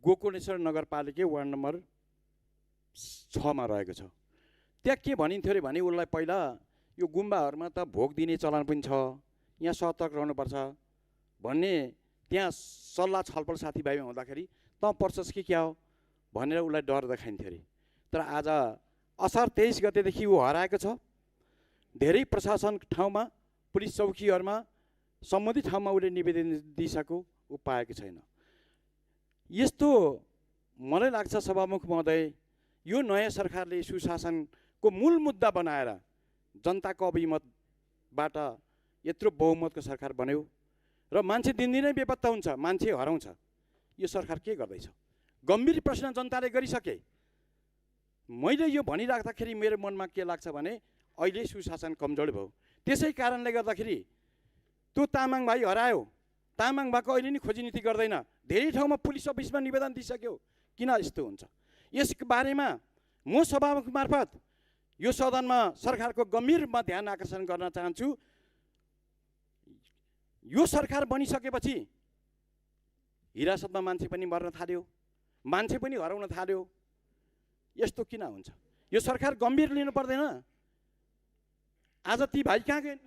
गोकुलेश्वर नगरपालिका ward number 6 मा रहेको छ। त्यहाँ के भनिन्थ्यो अरे भने उसलाई पहिला यो गुम्बाहरूमा त भोग दिने चलन पनि छ, यहाँ सतर्क रहनुपर्छ भन्ने त्यहाँ सल्लाह छलफल साथीभाइमा हुँदाखेरि त पर्छस् कि क्या हो भनेर उसलाई डर देखाइन्थ्यो अरे। तर आज असार 23 गतेदेखि ऊ हराएको छ। धेरै प्रशासन ठाउँमा, पुलिस चौकीहरूमा, सम्बन्धित ठाउँमा उसले निवेदन दिइसक्यो, ऊ पाएको छैन। यस्तो मलाई लाग्छ सभामुख महोदय, यो नयाँ सरकारले सुशासनको मूल मुद्दा बनाएर जनताको अभिमतबाट यत्रो बहुमतको सरकार बन्यो र मान्छे दिनदिनै बेपत्ता हुन्छ, मान्छे हराउँछ। यो सरकार के गर्दैछ? गम्भीर प्रश्न जनताले गरिसके। मैले यो भनिराख्दाखेरि मेरो मनमा के लाग्छ भने अहिले सुशासन कमजोर भयो। त्यसै कारणले गर्दाखेरि त्यो तामाङ भाइ हरायो, तामाङ भएको अहिले नि खोजी नीति गर्दैन। धेरै ठाउँमा पुलिस अफिसमा निवेदन दिइसक्यो। किन यस्तो हुन्छ? यसको बारेमा म सभामुख मार्फत यो सदनमा सरकारको गम्भीरमा ध्यान आकर्षण गर्न चाहन्छु। यो सरकार बनिसकेपछि हिरासतमा मान्छे पनि मर्न थाल्यो, मान्छे पनि हराउन थाल्यो। यस्तो किन हुन्छ? यो सरकार गम्भीर लिनु पर्दैन? आज ती भाइ कहाँ गए?